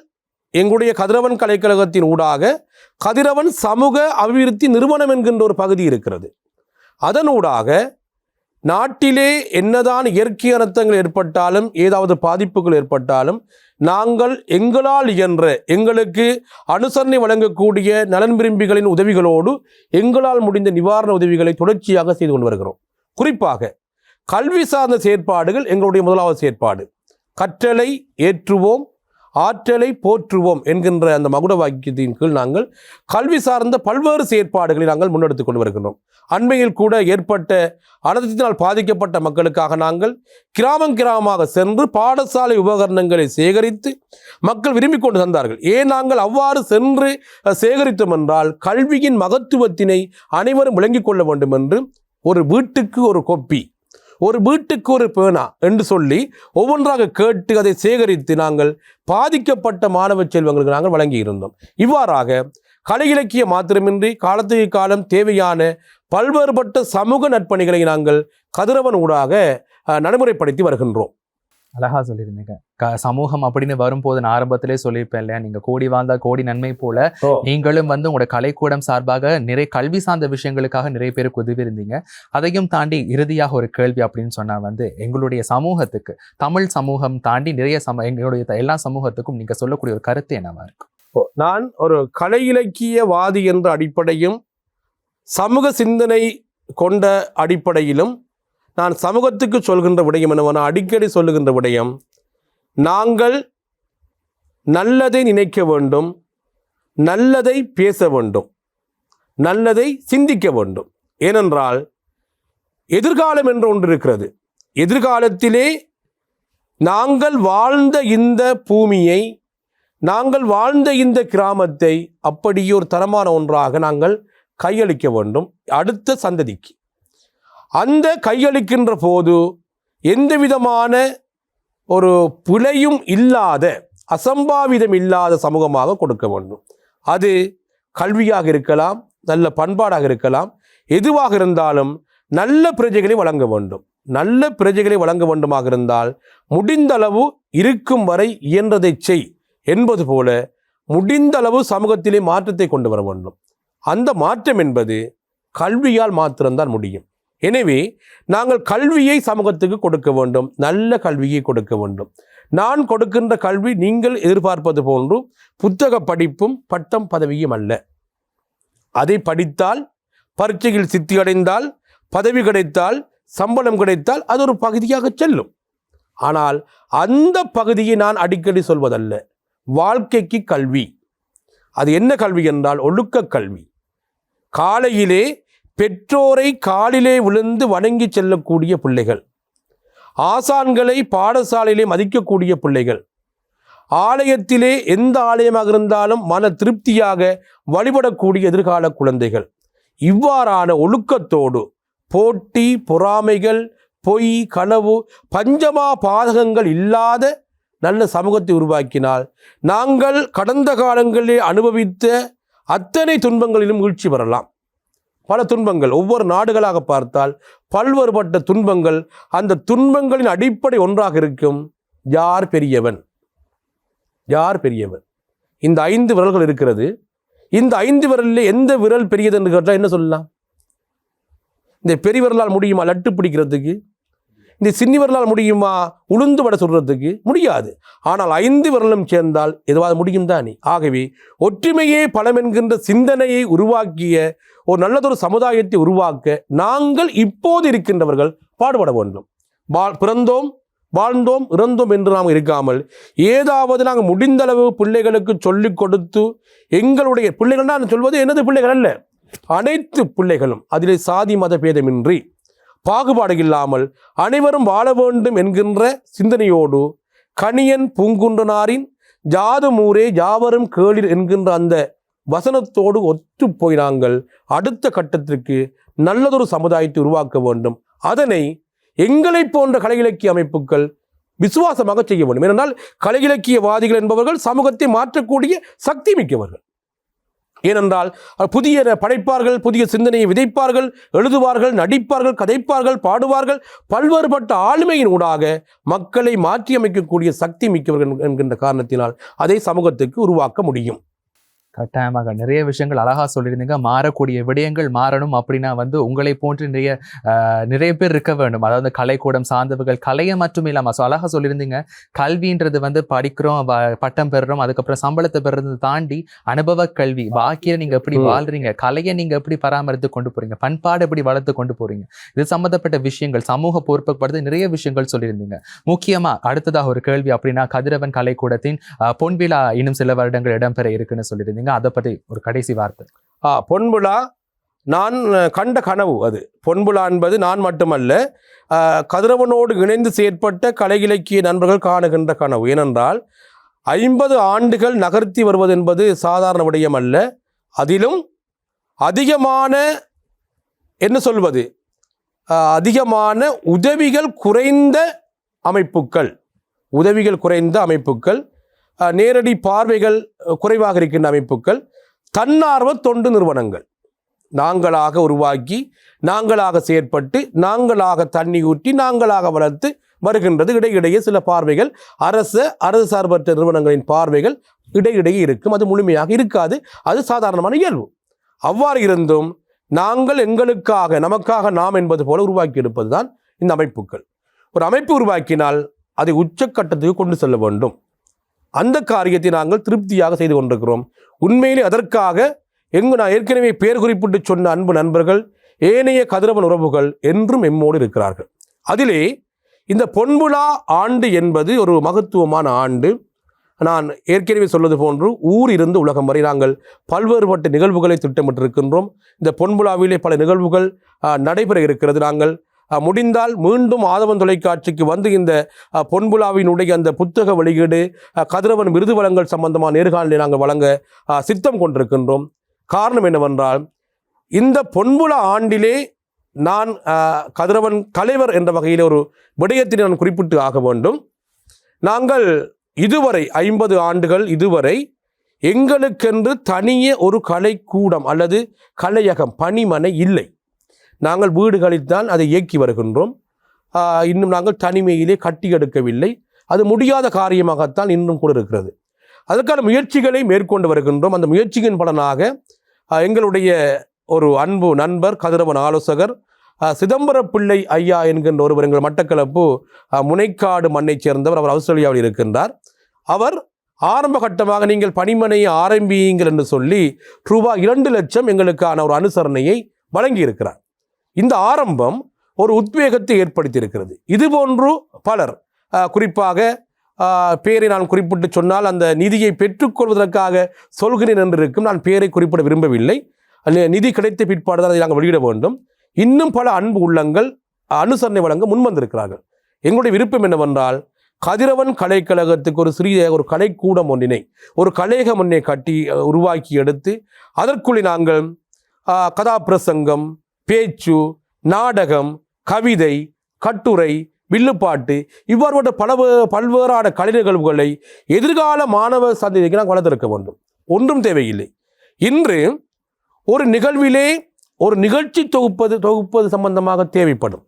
எங்களுடைய கதிரவன் கலைக்கழகத்தின் ஊடாக கதிரவன் சமூக அபிவிருத்தி நிறுவனம் என்கின்ற ஒரு பகுதி இருக்கிறது. அதனூடாக நாட்டிலே என்னதான் இயற்கை அனர்த்தங்கள் ஏற்பட்டாலும் ஏதாவது பாதிப்புகள் ஏற்பட்டாலும் நாங்கள் எங்களால் இயன்ற எங்களுக்கு அனுசரணை வழங்கக்கூடிய நலன் விரும்பிகளின் உதவிகளோடு எங்களால் முடிந்த நிவாரண உதவிகளை தொடர்ச்சியாக செய்து கொண்டு வருகிறோம். குறிப்பாக கல்வி சார்ந்த செயற்பாடுகள் எங்களுடைய முதலாவது செயற்பாடு. கற்றலை ஏற்றுவோம் ஆற்றலை போற்றுவோம் என்கின்ற அந்த மகுட வாக்கியத்தின் கீழ் நாங்கள் கல்வி சார்ந்த பல்வேறு செயற்பாடுகளை நாங்கள் முன்னெடுத்துக் கொண்டு வருகின்றோம். அண்மையில் கூட ஏற்பட்ட அனர்த்தத்தினால் பாதிக்கப்பட்ட மக்களுக்காக நாங்கள் கிராமமாக சென்று பாடசாலை உபகரணங்களை சேகரித்து மக்கள் விரும்பி கொண்டு தந்தார்கள். ஏன் நாங்கள் அவ்வாறு சென்று சேகரித்தோம் என்றால் கல்வியின் மகத்துவத்தினை அனைவரும் விளங்கிக் கொள்ள வேண்டும் என்று ஒரு வீட்டுக்கு ஒரு கொப்பி ஒரு வீட்டுக்கு ஒரு பேனா என்று சொல்லி ஒவ்வொன்றாக கேட்டு அதை சேகரித்து நாங்கள் பாதிக்கப்பட்ட மாணவ செல்வங்களுக்கு நாங்கள் வழங்கியிருந்தோம். இவ்வாறாக கலை இலக்கிய மாத்திரமின்றி காலத்துக்கு காலம் தேவையான பல்வேறுபட்ட சமூக நற்பணிகளை நாங்கள் கதிரவன் ஊடாக நடைமுறைப்படுத்தி வருகின்றோம். அழகா சொல்லியிருந்தீங்க. சமூகம் அப்படின்னு வரும்போது நான் ஆரம்பத்திலே சொல்லியிருப்பேன் இல்லையா, நீங்க கோடி வாழ்ந்தால் கோடி நன்மை போல நீங்களும் உங்களோட கலைக்கூடம் சார்பாக நிறைய கல்வி சார்ந்த விஷயங்களுக்காக நிறைய பேருக்கு உதவி இருந்தீங்க. அதையும் தாண்டி இறுதியாக ஒரு கேள்வி அப்படின்னு சொன்னா எங்களுடைய சமூகத்துக்கு தமிழ் சமூகம் தாண்டி நிறைய எங்களுடைய எல்லா சமூகத்துக்கும் நீங்க சொல்லக்கூடிய ஒரு கருத்து என்னவா இருக்கும்? நான் ஒரு கலை இலக்கியவாதி என்ற அடிப்படையும் சமூக சிந்தனை கொண்ட அடிப்படையிலும் நான் சமூகத்துக்கு சொல்கின்ற விடயம் என்னவென அடிக்கடி சொல்லுகின்ற விடயம், நாங்கள் நல்லதை நினைக்க வேண்டும், நல்லதை பேச வேண்டும், நல்லதை சிந்திக்க வேண்டும். ஏனென்றால் எதிர்காலம் என்று ஒன்று இருக்கிறது. எதிர்காலத்திலே நாங்கள் வாழ்ந்த இந்த பூமியை நாங்கள் வாழ்ந்த இந்த கிராமத்தை அப்படியே ஒரு தரமான ஒன்றாக நாங்கள் கையளிக்க வேண்டும் அடுத்த சந்ததிக்கு. அந்த கையளிக்கின்ற போது எந்த விதமான ஒரு பிழையும் இல்லாத அசம்பாவிதம் இல்லாத சமூகமாக கொடுக்க வேண்டும். அது கல்வியாக இருக்கலாம், நல்ல பண்பாடாக இருக்கலாம், எதுவாக இருந்தாலும் நல்ல பிரஜைகளை வழங்க வேண்டும். நல்ல பிரஜைகளை வழங்க வேண்டுமாக இருந்தால் முடிந்தளவு இருக்கும் வரை இயன்றதை செய் என்பது போல முடிந்தளவு சமூகத்திலே மாற்றத்தை கொண்டு வர வேண்டும். அந்த மாற்றம் என்பது கல்வியால் மாத்திரம்தான் முடியும். எனவே நாங்கள் கல்வியை சமூகத்துக்கு கொடுக்க வேண்டும், நல்ல கல்வியை கொடுக்க வேண்டும். நான் கொடுக்கின்ற கல்வி நீங்கள் எதிர்பார்ப்பது போன்று புத்தக படிப்பும் பட்டம் பதவியும் அல்ல. அதை படித்தால் பரீட்சையில் சித்தி அடைந்தால் பதவி கிடைத்தால் சம்பளம் கிடைத்தால் அது ஒரு பகுதியாக செல்லும். ஆனால் அந்த பகுதியை நான் அடிக்கடி சொல்வதல்ல. வாழ்க்கைக்கு கல்வி, அது என்ன கல்வி என்றால் ஒழுக்க கல்வி. காலையிலே பெற்றோரை காலிலே விழுந்து வணங்கி செல்லக்கூடிய பிள்ளைகள், ஆசான்களை பாடசாலையிலே மதிக்கக்கூடிய பிள்ளைகள், ஆலயத்திலே எந்த ஆலயமாக இருந்தாலும் மன திருப்தியாக வழிபடக்கூடிய எதிர்கால குழந்தைகள், இவ்வாறான ஒழுக்கத்தோடு போட்டி பொறாமைகள் பொய் கனவு பஞ்சமா பாதகங்கள் இல்லாத நல்ல சமூகத்தை உருவாக்கினால் நாங்கள் கடந்த காலங்களிலே அனுபவித்த அத்தனை துன்பங்களிலும் வீழ்ச்சி பெறலாம். பல துன்பங்கள், ஒவ்வொரு நாடுகளாக பார்த்தால் பல்வேறுபட்ட துன்பங்கள். அந்த துன்பங்களின் அடிப்படை ஒன்றாக இருக்கும், யார் பெரியவன், யார் பெரியவன். இந்த 5 விரல்கள் இருக்கிறது. இந்த 5 விரலில் எந்த விரல் பெரியது என்று கேட்டால் என்ன சொல்லலாம்? இந்த பெரிய விரலால் முடியுமா லட்டு பிடிக்கிறதுக்கு? இந்த சின்னி விரலால் முடியுமா உளுந்து வடை சொல்றதுக்கு? முடியாது. ஆனால் 5 விரலும் சேர்ந்தால் எதுவாக முடியும் தானே. ஆகவே ஒற்றுமையே பலம் என்கின்ற சிந்தனையை உருவாக்கிய ஒரு நல்லதொரு சமுதாயத்தை உருவாக்க நாங்கள் இப்போது இருக்கின்றவர்கள் பாடுபட வேண்டும். பிறந்தோம், வாழ்ந்தோம், இறந்தோம் என்று நாம் இருக்காமல் ஏதாவது நாங்கள் முடிந்தளவு பிள்ளைகளுக்கு சொல்லிக் கொடுத்து, எங்களுடைய பிள்ளைகள் நான் சொல்வது எனது பிள்ளைகள் அல்ல, அனைத்து பிள்ளைகளும் அதிலே சாதி மத பேதமின்றி பாகுபாடு இல்லாமல் அனைவரும் வாழ வேண்டும் என்கின்ற சிந்தனையோடு கணியன் பூங்குன்றனாரின் ஜாதும் ஊரே யாவரும் கேளிர் என்கின்ற அந்த வசனத்தோடு ஒத்து போய் நாங்கள் அடுத்த கட்டத்திற்கு நல்லதொரு சமுதாயத்தை உருவாக்க வேண்டும். அதனை எங்களை போன்ற கலை இலக்கிய அமைப்புகள் விசுவாசமாக செய்ய வேண்டும். ஏனென்றால் கலை இலக்கியவாதிகள் என்பவர்கள் சமூகத்தை மாற்றக்கூடிய சக்தி மிக்கவர்கள். ஏனென்றால் புதிய படைப்பார்கள், புதிய சிந்தனையை விதைப்பார்கள், எழுதுவார்கள், நடிப்பார்கள், கதைப்பார்கள், பாடுவார்கள். பல்வேறுபட்ட ஆளுமையின் ஊடாக மக்களை மாற்றியமைக்கக்கூடிய சக்தி மிக்கவர்கள் என்கின்ற காரணத்தினால் அதை சமூகத்துக்கு உருவாக்க முடியும். கட்டாயமாக நிறைய விஷயங்கள் அழகா சொல்லியிருந்தீங்க. மாறக்கூடிய விடயங்கள் மாறணும் அப்படின்னா உங்களை போன்று நிறைய பேர் இருக்க வேண்டும். அதாவது கலைக்கூடம் சார்ந்தவர்கள், கலையை மட்டும் இல்லாமல் அழகா சொல்லியிருந்தீங்க. கல்வின்றது படிக்கிறோம், பட்டம் பெறுறோம், அதுக்கப்புறம் சம்பளத்தை பெறுறது தாண்டி அனுபவ கல்வி, பாக்கிய நீங்க எப்படி வாழ்றீங்க, கலையை நீங்க எப்படி பராமரித்து கொண்டு போறீங்க, பண்பாடு எப்படி வளர்த்து கொண்டு போறீங்க, இது சம்பந்தப்பட்ட விஷயங்கள், சமூக பொறுப்புப்படுத்த நிறைய விஷயங்கள் சொல்லியிருந்தீங்க. முக்கியமா அடுத்ததாக ஒரு கேள்வி அப்படின்னா, கதிரவன் கலைக்கூடத்தின் பொன்விழா இன்னும் சில வருடங்கள் இடம்பெற இருக்குன்னு சொல்லியிருந்தீங்க. அதை பற்றி ஒரு கடைசி வார்த்தை. பொன்விழா நான் கண்ட கனவு. அது பொன்விழா என்பது நான் மட்டுமல்ல, கதிரவனோடு இணைந்து செயற்பட்ட கலை இலக்கிய நண்பர்கள் காணுகின்ற கனவு. ஏனென்றால் 50 ஆண்டுகள் நகர்த்தி வருவது என்பது சாதாரண விடயம் அல்ல. அதிலும் அதிகமான அதிகமான உதவிகள் குறைந்த அமைப்புகள், நேரடி பார்வைகள் குறைவாக இருக்கின்ற அமைப்புகள், தன்னார்வ தொண்டு நிறுவனங்கள் நாங்களாக உருவாக்கி, நாங்களாக செயற்பட்டு, நாங்களாக தண்ணி ஊற்றி, நாங்களாக வளர்த்து வருகின்றது. இடையிடையே சில பார்வைகள் அரசு சார்பற்ற நிறுவனங்களின் பார்வைகள் இடையிடையே இருக்கும். அது முழுமையாக இருக்காது. அது சாதாரணமான இயல்பு. அவ்வாறு இருந்தும் நாங்கள் எங்களுக்காக, நமக்காக நாம் என்பது போல உருவாக்கி எடுப்பது தான் இந்த அமைப்புகள். ஒரு அமைப்பு உருவாக்கினால் அதை உச்சக்கட்டத்துக்கு கொண்டு செல்ல வேண்டும். அந்த காரியத்தை நாங்கள் திருப்தியாக செய்து கொண்டிருக்கிறோம். உண்மையிலே அதற்காக நான் ஏற்கனவே பேர் குறிப்பிட்டு சொன்ன அன்பு நண்பர்கள், ஏனைய கதிரவன் உறவுகள் என்றும் எம்மோடு இருக்கிறார்கள். அதிலே இந்த பொன்விழா ஆண்டு என்பது ஒரு மகத்துவமான ஆண்டு. நான் ஏற்கனவே சொல்வது போன்று ஊர் இருந்து உலகம் வரை நாங்கள் பல்வேறுபட்ட நிகழ்வுகளை திட்டமிட்டிருக்கின்றோம். இந்த பொன்விழாவிலே பல நிகழ்வுகள் நடைபெற இருக்கிறது. நாங்கள் முடிந்தால் மீண்டும் ஆதவன் தொலைக்காட்சிக்கு இந்த பொன்விழாவினுடைய அந்த புத்தக வெளியீடு, கதிரவன் விருது வழங்கல் சம்பந்தமான நேர்காணலை நாங்கள் வழங்க சித்தம் கொண்டிருக்கின்றோம். காரணம் என்னவென்றால், இந்த பொன்விழா ஆண்டிலே நான் கதிரவன் தலைவர் என்ற வகையில் ஒரு விடயத்தை நான் குறிப்பிட்டு ஆக வேண்டும். நாங்கள் இதுவரை 50 ஆண்டுகள் இதுவரை எங்களுக்கென்று தனியே ஒரு கலைக்கூடம் அல்லது கலையகம், பணிமனை இல்லை. நாங்கள் வீடுகளில்தான் அதை இயக்கி வருகின்றோம். இன்னும் நாங்கள் தனிமையிலே கட்டி எடுக்கவில்லை. அது முடியாத காரியமாகத்தான் இன்னும் கூட இருக்கிறது. அதற்கான முயற்சிகளை மேற்கொண்டு வருகின்றோம். அந்த முயற்சியின் பலனாக எங்களுடைய ஒரு அன்பு நண்பர், கதிரவன் ஆலோசகர் சிதம்பர பிள்ளை ஐயா என்கின்ற ஒருவர், எங்கள் மட்டக்களப்பு முனைக்காடு மண்ணைச் சேர்ந்தவர். அவர் ஆஸ்திரேலியாவில் இருக்கின்றார். அவர் ஆரம்ப கட்டமாக நீங்கள் பணிமனையை ஆரம்பியுங்கள் என்று சொல்லி ரூபாய் 2 லட்சம் எங்களுக்கான ஒரு அனுசரணையை வழங்கி இருக்கிறார். இந்த ஆரம்பம் ஒரு உத்வேகத்தை ஏற்படுத்தியிருக்கிறது. இதுபோன்று பலர், குறிப்பாக பேரை நான் குறிப்பிட்டு சொன்னால் அந்த நிதியை பெற்றுக்கொள்வதற்காக சொல்கிறேன் என்று இருக்கும். நான் பேரை குறிப்பிட விரும்பவில்லை. நிதி கிடைத்த பிற்பாடு தான் அதை நாங்கள் வெளியிட வேண்டும். இன்னும் பல அன்பு உள்ளங்கள் அனுசரணை வழங்க முன்வந்திருக்கிறார்கள். எங்களுடைய விருப்பம் என்னவென்றால், கதிரவன் கலைக்கழகத்துக்கு ஒரு சிறிய ஒரு கலைக்கூடம் ஒன்றினை, ஒரு கலையகம் ஒன்றை கட்டி உருவாக்கி எடுத்து அதற்குள்ளே நாங்கள் கதாபிரசங்கம், பேச்சு, நாடகம், கவிதை, கட்டுரை, வில்லுப்பாட்டு இவ்வாறு பல்வேறான கலை நிகழ்வுகளை எதிர்கால மாணவ சந்ததிக்கு நாங்கள் வளர்த்திருக்க வேண்டும். ஒன்றும் தேவையில்லை. இன்று ஒரு நிகழ்விலே ஒரு நிகழ்ச்சி தொகுப்பது சம்பந்தமாக தேவைப்படும்.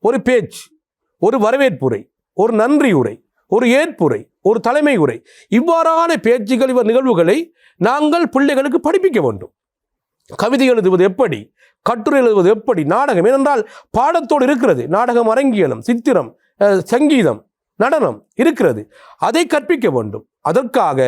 ஒரு பேச்சு, ஒரு வரவேற்புரை, ஒரு நன்றி உரை, ஒரு ஏற்புரை, ஒரு தலைமை உரை, இவ்வாறான பேச்சுகள் நிகழ்வுகளை நாங்கள் பிள்ளைகளுக்கு படிப்பிக்க வேண்டும். கவிதை எழுதுவது எப்படி, கட்டுரை எழுதுவது எப்படி, நாடகம், ஏனென்றால் பாடத்தோடு இருக்கிறது. நாடகம், அரங்கியலம், சித்திரம், சங்கீதம், நடனம் இருக்கிறது. அதை கற்பிக்க வேண்டும். அதற்காக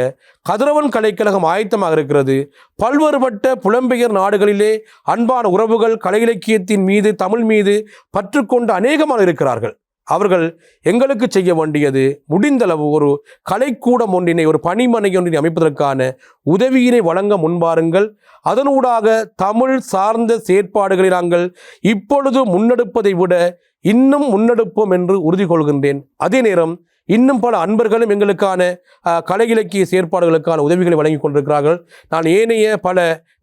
கதிரவன் கலைக்கழகம் ஆயத்தமாக இருக்கிறது. பல்வேறுபட்ட புலம்பெயர் நாடுகளிலே அன்பான உறவுகள் கலை இலக்கியத்தின் மீது, தமிழ் மீது பற்றுக்கொண்டு அநேகமாக இருக்கிறார்கள். அவர்கள் எங்களுக்கு செய்ய வேண்டியது முடிந்தளவு ஒரு கலைக்கூடம் ஒன்றினை, ஒரு பணிமனை ஒன்றினை அமைப்பதற்கான உதவியினை வழங்க முன்வாருங்கள். அதனூடாக தமிழ் சார்ந்த செயற்பாடுகளை நாங்கள் இப்பொழுது முன்னெடுப்பதை விட இன்னும் முன்னெடுப்போம் என்று உறுதி கொள்கின்றேன். அதே நேரம் இன்னும் பல அன்பர்களும் எங்களுக்கான கலை இலக்கிய செயற்பாடுகளுக்கான உதவிகளை வழங்கி கொண்டிருக்கிறார்கள். நான் ஏனைய பல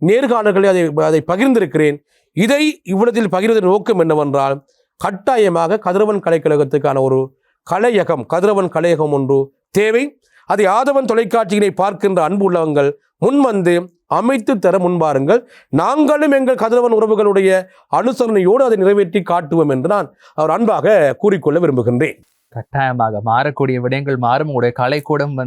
நேர்காணல்களை அதை பகிர்ந்திருக்கிறேன். இதை இவ்விடத்தில் பகிர்வதன் நோக்கம் என்னவென்றால், கட்டாயமாக கதிரவன் கலைக்கழகத்துக்கான ஒரு கலையகம், கதிரவன் கலையகம் ஒன்று தேவை. அதை ஆதவன் தொலைக்காட்சியினை பார்க்கின்ற அன்பு உள்ளவங்கள் முன்வந்து அமைத்து தர முன்பாருங்கள். நாங்களும் எங்கள் கதிரவன் உறவுகளுடைய அனுசரணையோடு அதை நிறைவேற்றி காட்டுவோம் என்று நான் அவர் அன்பாக கூறிக்கொள்ள விரும்புகின்றேன். கட்டாயமாக மாறக்கூடிய விடயங்கள் மாறும். உங்களுடைய கலைக்கூடம்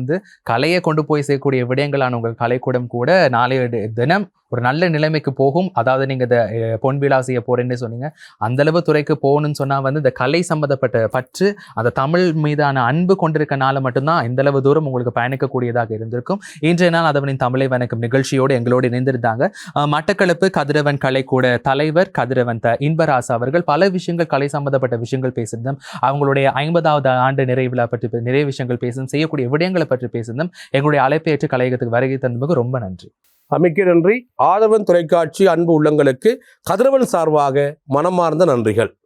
கலையை கொண்டு போய் செய்யக்கூடிய விடயங்களான உங்கள் கலைக்கூடம் கூட நாளைய தினம் ஒரு நல்ல நிலைமைக்கு போகும். அதாவது நீங்க இந்த பொன் விழா செய்ய போறேன்னு சொன்னீங்க, அந்த அளவு துறைக்கு போகணும்னு சொன்னா இந்த கலை சம்பந்தப்பட்ட பற்று, அந்த தமிழ் மீதான அன்பு கொண்டிருக்கனால மட்டும்தான் இந்த அளவு தூரம் உங்களுக்கு பயணிக்கக்கூடியதாக இருந்திருக்கும். இன்றைய நாள் ஆதவனின் தமிழை வணக்கம் நிகழ்ச்சியோடு எங்களோடு இணைந்திருந்தாங்க மட்டக்களப்பு கதிரவன் கலைக்கூட தலைவர் கதிரவன் இன்பராசா அவர்கள். பல விஷயங்கள், கலை சம்பந்தப்பட்ட விஷயங்கள் பேசியிருந்தோம். அவங்களுடைய 50வது ஆண்டு நிறைவு விழா பற்றி நிறைய விஷயங்கள் பேசணும், செய்யக்கூடிய விடயங்களை பற்றி பேசியிருந்தோம். எங்களுடைய அழைப்பை ஏற்று கலையகத்துக்கு வருகை தந்ததுக்கு ரொம்ப நன்றி. மிக்க நன்றி. ஆதவன் தொலைக்காட்சி அன்பு உள்ளங்களுக்கு கதிரவன் சார்பாக மனமார்ந்த நன்றிகள்.